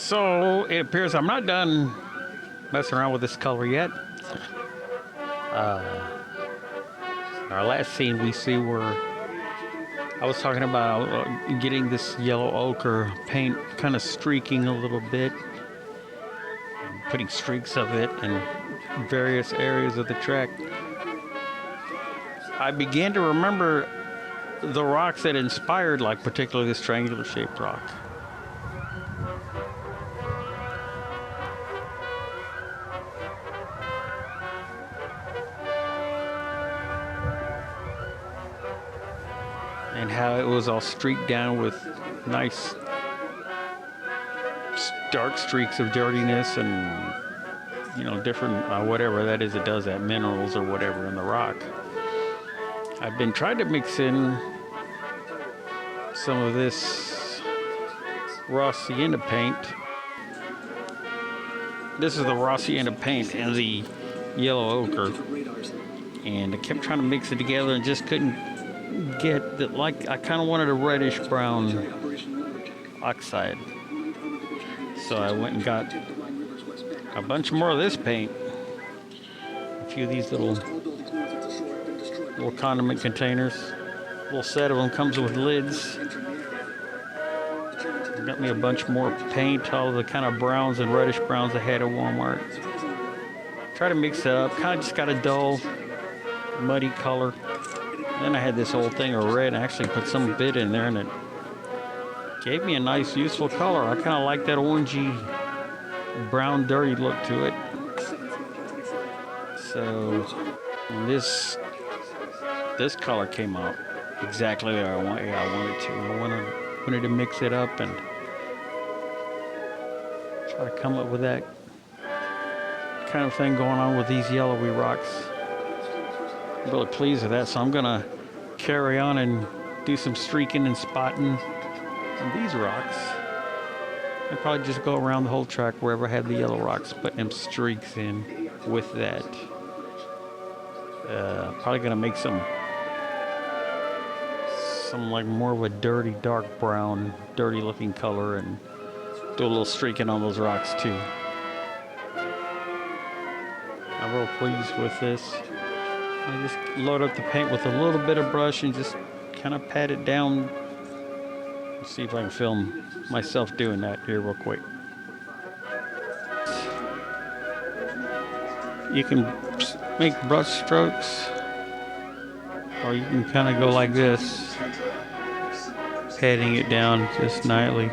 So it appears I'm not done messing around with this color yet. Our last scene we see where I was talking about getting this yellow ochre paint kind of streaking a little bit, putting streaks of it in various areas of the track. I began to remember the rocks that inspired, like particularly this triangular shaped rock. And how it was all streaked down with nice dark streaks of dirtiness and, you know, different whatever that is, it does that, minerals or whatever in the rock. I've been trying to mix in some of this raw sienna paint. This is the raw sienna paint and the yellow ochre, and I kept trying to mix it together and just couldn't get that. Like, I kind of wanted a reddish brown oxide, so I went and got a bunch more of this paint, a few of these little condiment containers. A little set of them comes with lids. Got me a bunch more paint, all the kind of browns and reddish browns I had at Walmart. Try to mix it up, kind of just got a dull, muddy color. Then I had this whole thing of red, and I actually put some bit in there, and it gave me a nice, useful color. I kind of like that orangey, brown, dirty look to it. So this color came out exactly where I wanted to. I wanted to mix it up and try to come up with that kind of thing going on with these yellowy rocks. I'm really pleased with that, so I'm gonna carry on and do some streaking and spotting on these rocks. And probably just go around the whole track wherever I have the yellow rocks, putting them streaks in with that. Probably gonna make some like more of a dirty, dark brown, dirty looking color, and do a little streaking on those rocks too. I'm real pleased with this. I just load up the paint with a little bit of brush and just kind of pat it down. Let's see if I can film myself doing that here real quick. You can make brush strokes, or you can kind of go like this, patting it down just nightly.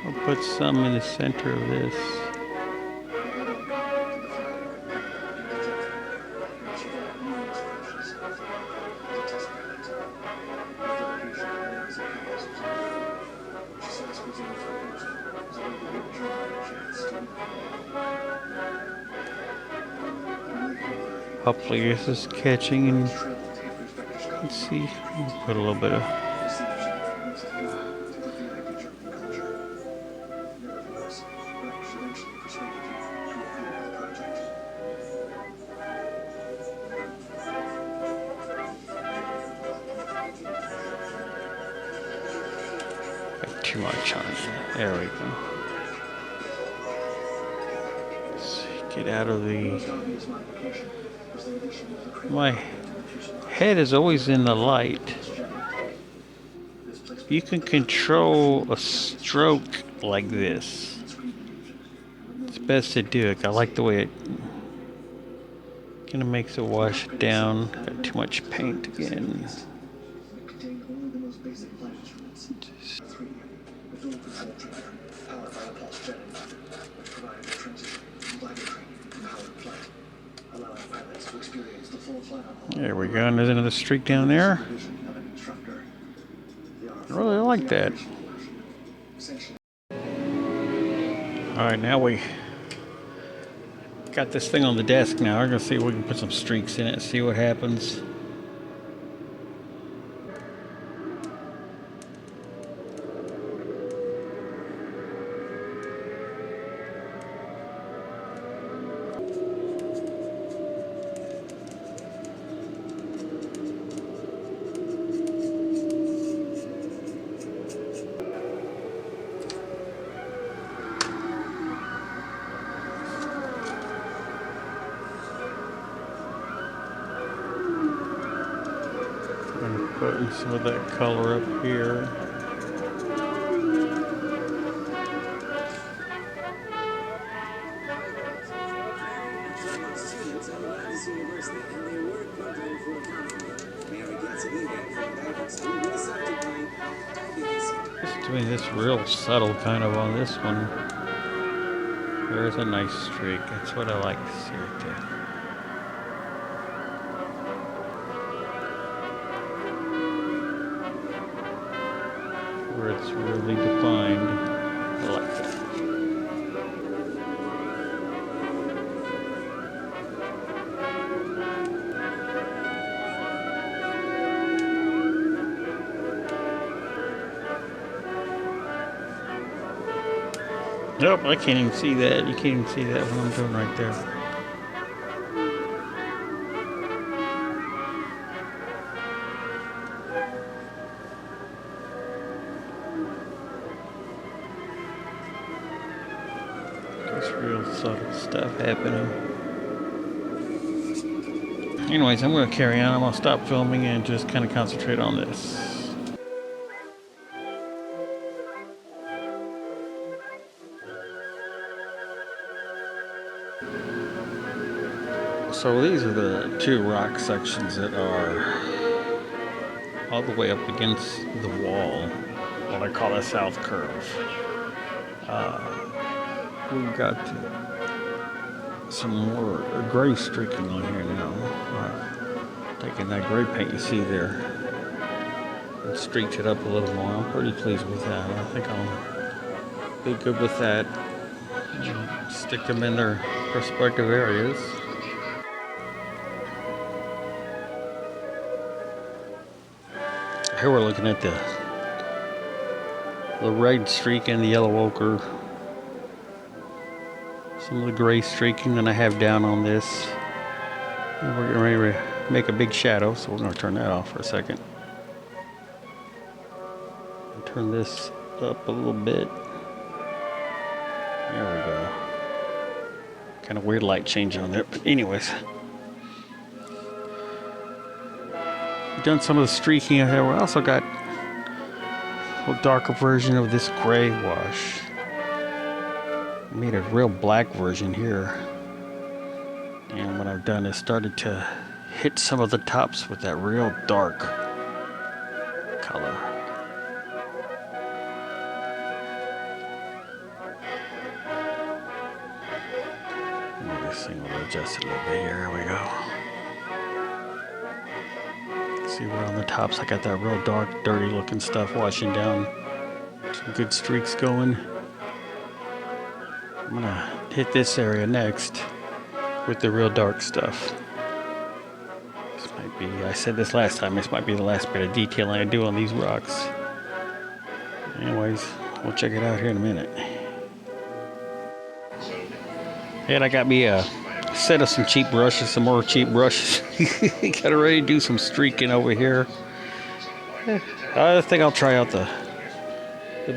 I'll put some in the center of this. Hopefully this is catching, and let's see, put a little bit of too much on it. There we go. Let's get out of the... My head is always in the light. You can control a stroke like this. It's best to do it. I like the way it kind of makes it wash down. Got too much paint again. There we go, and there's another streak down there. I really like that. Alright, now we got this thing on the desk now. We're going to see if we can put some streaks in it and see what happens. Putting some of that color up here. Just doing this real subtle kind of on this one. There's a nice streak. That's what I like to see right there. Where it's really defined. I like that. Nope, I can't even see that. You can't even see that what I'm doing right there. Just real subtle stuff happening. Anyways, I'm going to carry on. I'm going to stop filming and just kind of concentrate on this. So these are the two rock sections that are all the way up against the wall, what I call a south curve. We've got some more gray streaking on here now. Taking that gray paint you see there and streaked it up a little more. I'm pretty pleased with that. I think I'll be good with that. Stick them in their respective areas. Here we're looking at the red streak and the yellow ochre. Some of the gray streaking that I have down on this. And we're getting ready to make a big shadow, so we're going to turn that off for a second. And turn this up a little bit. There we go. Kind of weird light change on there, but anyways. Done some of the streaking here. We also got a little darker version of this gray wash. Made a real black version here. And what I've done is started to hit some of the tops with that real dark color. Maybe this thing will adjust a little bit here. Here we go. See where on the tops I got that real dark, dirty looking stuff washing down. Some good streaks going. I'm gonna hit this area next with the real dark stuff. This might be, I said this last time, this might be the last bit of detailing I do on these rocks. Anyways, we'll check it out here in a minute. And I got me a set of some cheap brushes, some more cheap brushes. Got ready to do some streaking over here. I think I'll try out the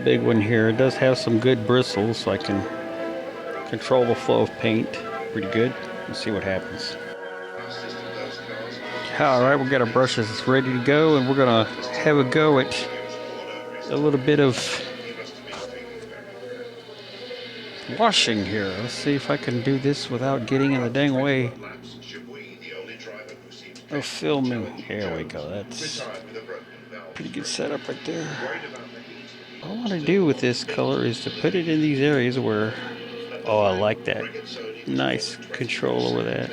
big one here. It does have some good bristles, so I can control the flow of paint pretty good. Let's see what happens. Alright, we got our brushes ready to go, and we're gonna have a go at a little bit of washing here. Let's see if I can do this without getting in the dang way of filming. There we go. That's pretty good setup right there. What I want to do with this color is to put it in these areas where, oh, I like that. Nice control over that.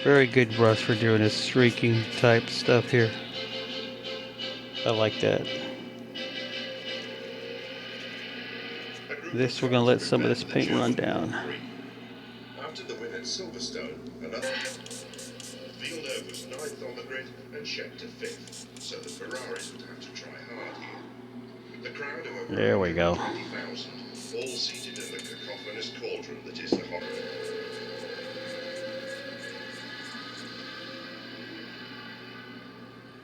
Very good brush for doing this streaking type stuff here. I like that. This, we're going to let some of this paint run down. After the win at Silverstone, Villeneuve was 9th on the grid and Scheck to 5th, so the Ferraris would have to try hard here. The crowd of over there we go. 20,000, all seated in the cacophonous cauldron that is the horror.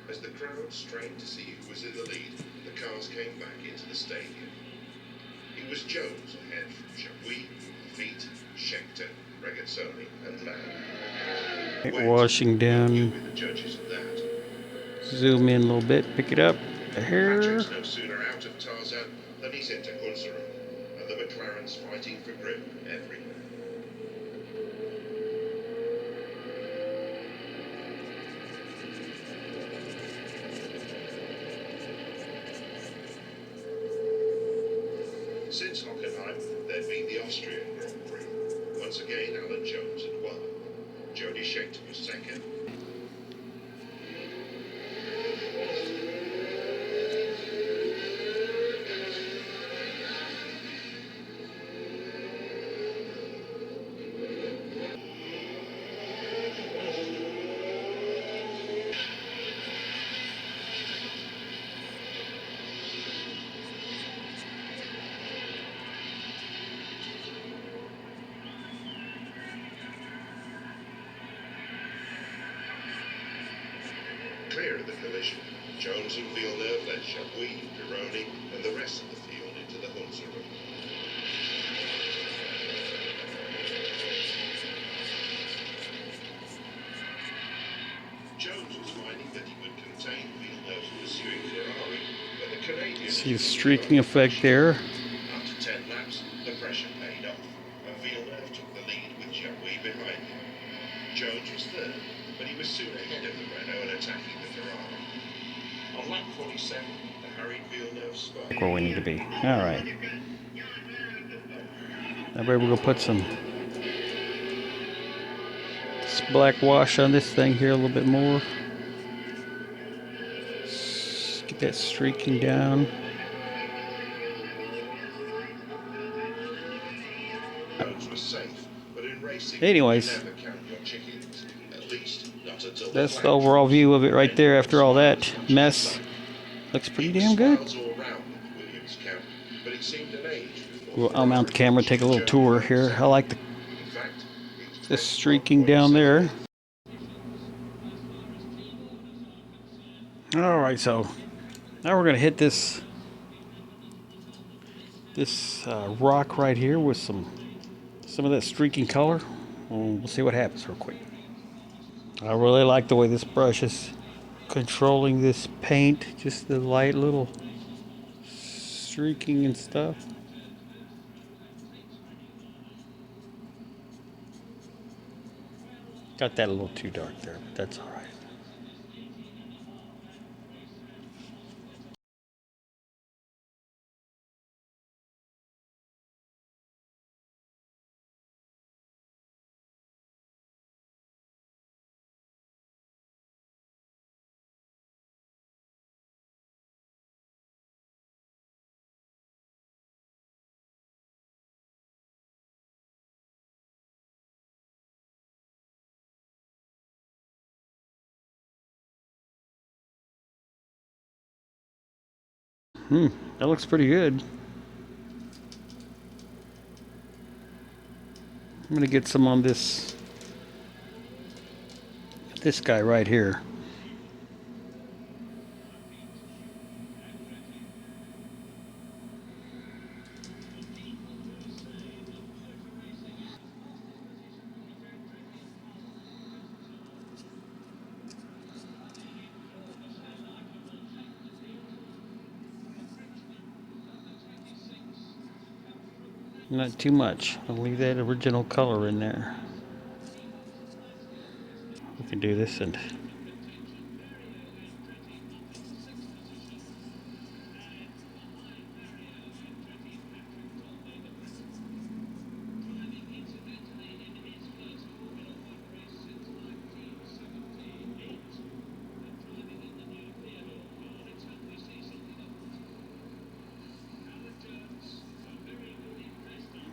As the crowd strained to see who was in the lead, the cars came back into the stadium. It was Jones ahead from Chapuis, Lafitte, Scheckter, Regazzoni, and Lamb. Washing down. With the judges of that. Zoom in a little bit, pick it up. Here. Patrick's no sooner out of Tarzan than he's into Hunserum, and the McLarens fighting for grip everywhere. Since Hockenheim, there'd been the Austrian Grand Prix. Once again, Alan Jones had won. Jody Scheckter was second. Clear of the collision, Jones and Villeneuve led Chapuis, Pironi, and the rest of the field into the Hunserum. Jones was finding that he would contain Villeneuve's pursuing Ferrari, but the Canadian... See the streaking effect there. After 10 laps, the pressure paid off, and Villeneuve took the lead with Chapuis behind him. Jones was third, but he was soon ahead of the Renault and attacking the Ferrari. On lap 47, the hurried Villeneuve spun. Where we need to be. All right. Now we're gonna put some black wash on this thing here a little bit more. Get that streaking down. Jones was safe, but in racing, anyways, you never count your chickens. At least not until that's the overall view of it right there after all that mess. Looks pretty damn good. I'll mount the camera, take a little tour here. I like the streaking down there. Alright, so now we're going to hit this rock right here with some of that streaking color. We'll see what happens real quick. I really like the way this brush is controlling this paint, just the light little streaking and stuff. Got that a little too dark there, but that's all right. That looks pretty good. I'm gonna get some on this guy right here. Not too much. I'll leave that original color in there. We can do this and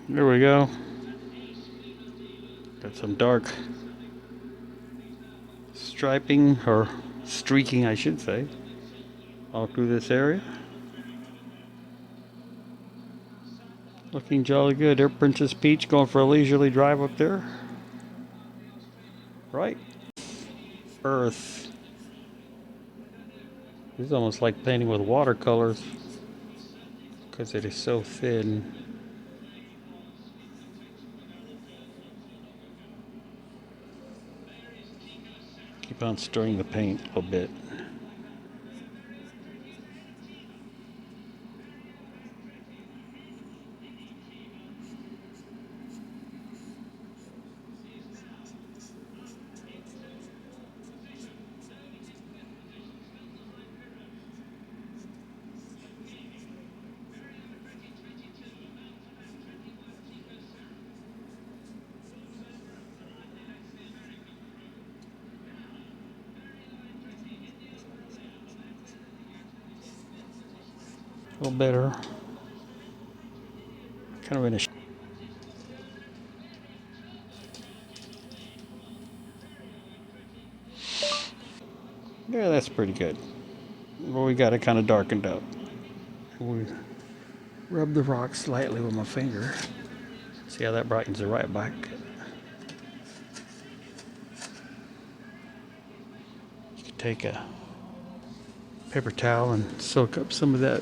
there we go. Got some dark striping, or streaking I should say, all through this area. Looking jolly good. There, Princess Peach going for a leisurely drive up there. Right. Earth. This is almost like painting with watercolors. because it is so thin. Keep on stirring the paint a little bit. A little better. Kind of in a. Yeah, that's pretty good. Well, we got it kind of darkened up. We rub the rock slightly with my finger. See how that brightens it right back. You can take a paper towel and soak up some of that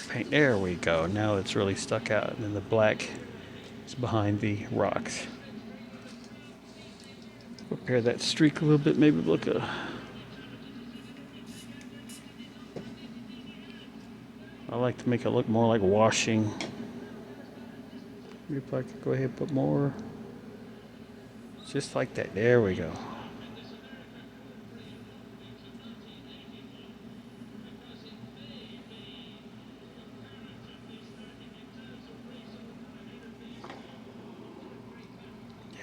paint. There we go. Now it's really stuck out, and then the black is behind the rocks. Repair that streak a little bit. Maybe look a. I like to make it look more like washing. Maybe if I could go ahead and put more. Just like that. There we go.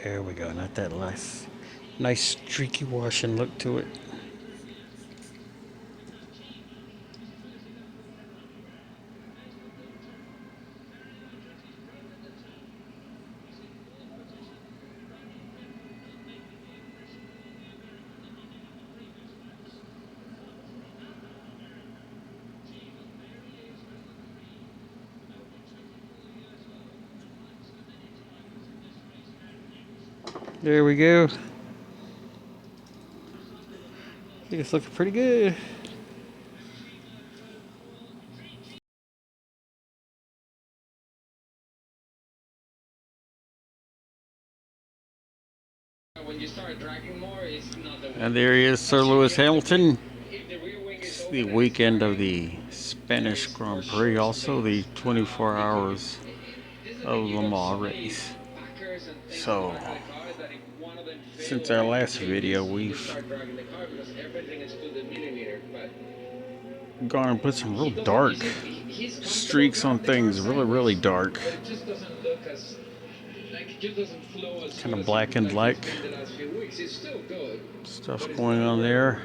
There we go. Not that nice streaky washing look to it. There we go. I think it's looking pretty good. When you start dragging more, it's not the And there he is, Sir Lewis Hamilton. It's the weekend of the Spanish Grand Prix, also the 24 hours of Le Mans race. So, since our last video, we've gone and put some real dark streaks on things, really dark. Kind of blackened like stuff going on there.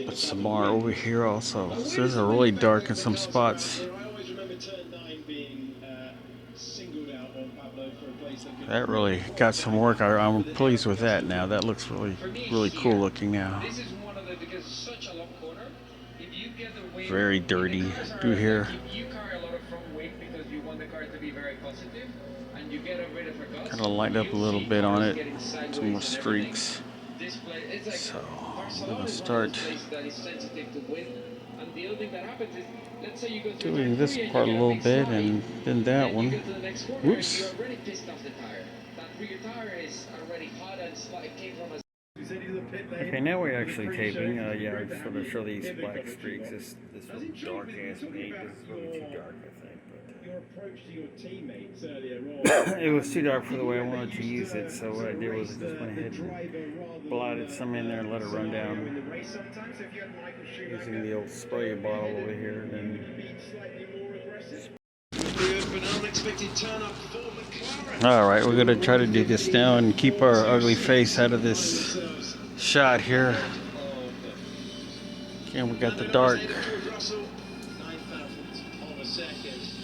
But some more over here also. So these are really dark in some spots. That really got some work. I'm pleased with that now. That looks really cool looking now. Very dirty through here. Kind of light up a little bit on it. Some more streaks. So I'm going to start doing this part a little bit and then that one. Whoops. Okay, now we're actually taping. Yeah, just want to show these black streaks. This really dark ass paint. This is really too dark, I think. Your approach to your teammates earlier on. It was too dark for the way I wanted to use it, so what I did was just went ahead and blotted some in there and let it run down using the old spray bottle over here. And alright, we're going to try to do this now and keep our ugly face out of this shot here. And we got the dark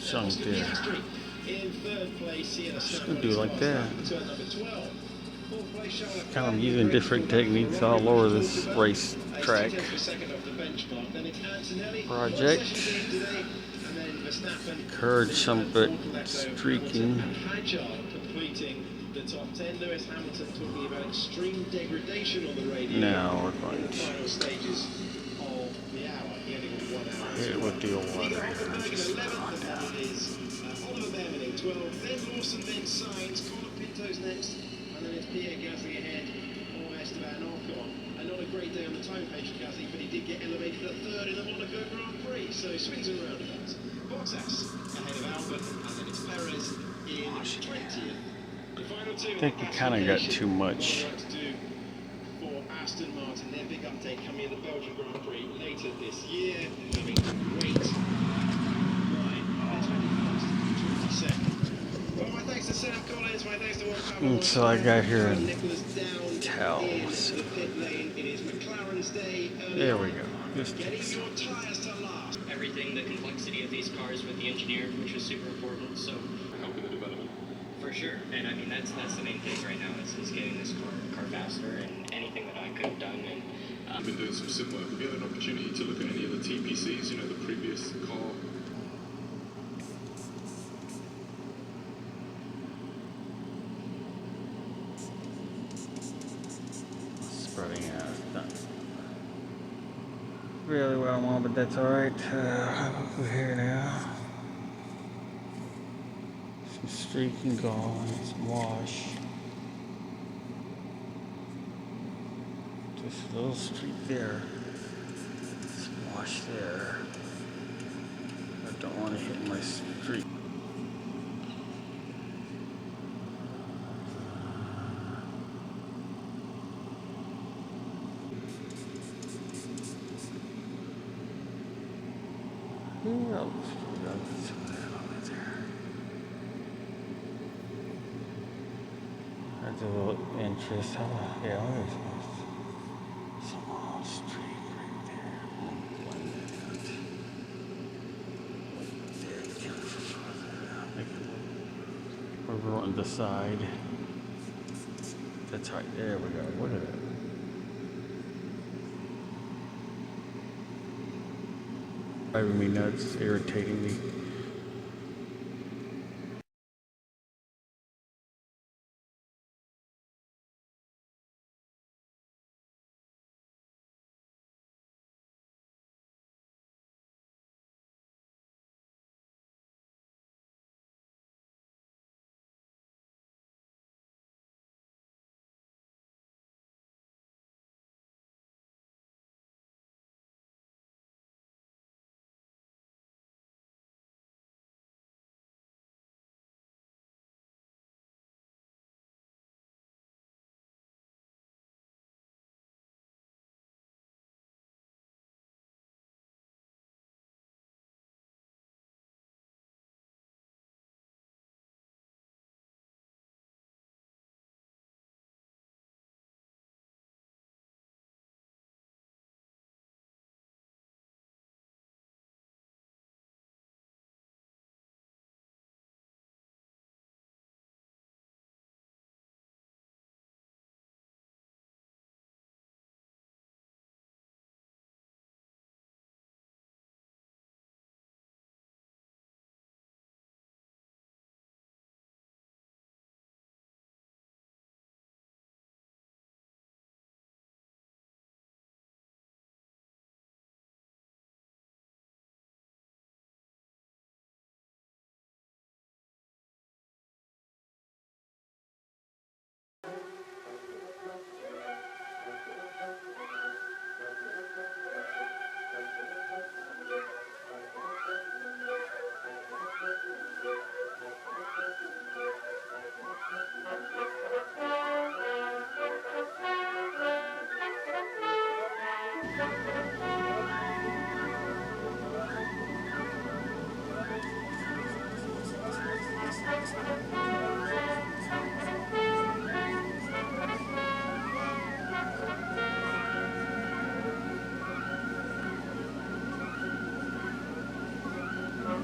chunk there. Just gonna do it like that. Kind of using different techniques all over this race track project. Encourage some of it streaking. Now we're going to the hour. He only got 1 hour. Hit it with the old Nico water. Hulkenberg in Just 11th, on and down. then it is Oliver Behrman in 12th, then Lawson, then Sainz, Connor Pinto's next, and then it's Pierre Gasly ahead of Esteban Ocon. And not a great day on the time page for Gasly, but he did get elevated at 3rd in the Monaco Grand Prix, so swings and roundabouts. Bottas ahead of Albon, and then it's Perez in 20th. The final two. I think we kind of got too much. To do for Aston Martin, their big update coming in the Belgian Grand Prix later this year, having to wait. Well, my thanks to Sam Collins, my thanks to Warren So I got here in Nicholas Down towels. in the pit lane. It is McLaren's day. There we go. Just Getting your tyres to last. Everything, the complexity of these cars with the engineer, which was super important. So helping the development. for sure, and I mean that's the main thing right now is getting this car faster and anything that I could have done. And You've been doing some sim work. Have you had an opportunity to look at any of the TPCs? You know, the previous car. spreading out. It's not really what I want, but that's alright. We're here now. Some streaking gone, some wash. Just a little streak there. Some wash there. I don't want to hit my streak. Yeah, I'll just put it on some of that over there. That's a little interest. Yeah, there's some little streak right there. Blend that. There, kind of further down. Make it over on the side. That's right. There we go. Look at that. Driving me nuts, it's irritating me.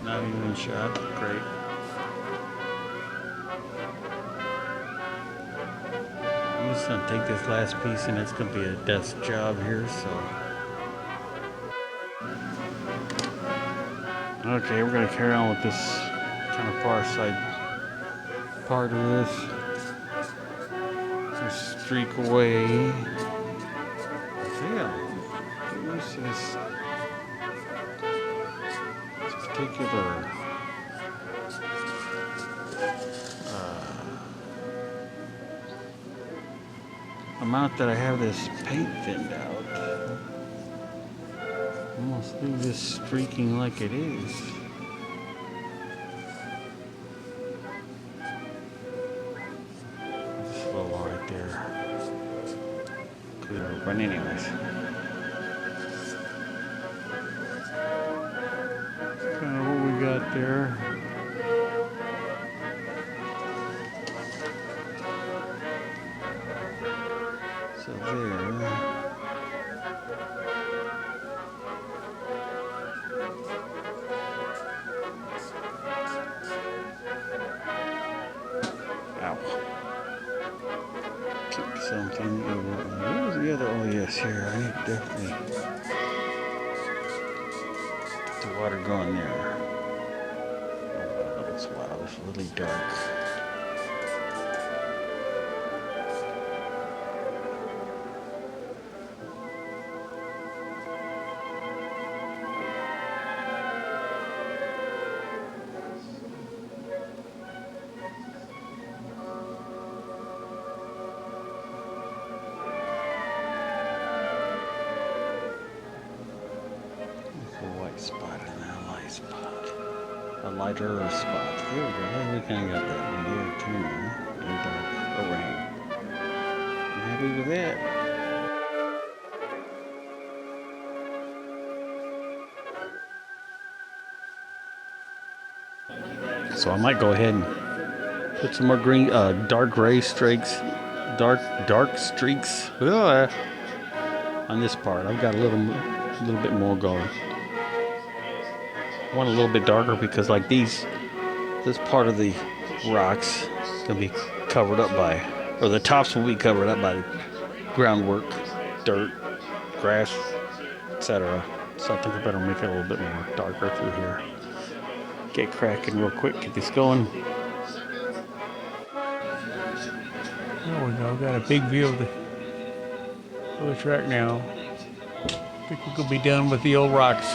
Not even shot. Great. I'm just gonna take this last piece and it's gonna be a desk job here, so. Okay, we're gonna carry on with this kind of far side part of this. Just streak away. So yeah, this particular amount that I have this paint thinned out. Almost leave this streaking like it is. Just a little right there. Clear, but anyways. Kind of what we got there. So there. Ow. Kick something over. Where's the other? Oh yes, here. I need definitely get the water going there. Oh, that's wow, it's really dark. Spot and a light spot. A lighter spot. There we go. We kind of got that one here too now. And dark around. I'm happy with that. So I might go ahead and put some more green, dark gray streaks, dark streaks on this part. I've got a little bit more going. I want a little bit darker because like this part of the rocks is going to be covered up by, or the tops will be covered up by groundwork, dirt, grass, etc. So I think I better make it a little bit more darker through here. Get cracking real quick, get this going. There we go, got a big view of the track now. I think we're going to be done with the old rocks.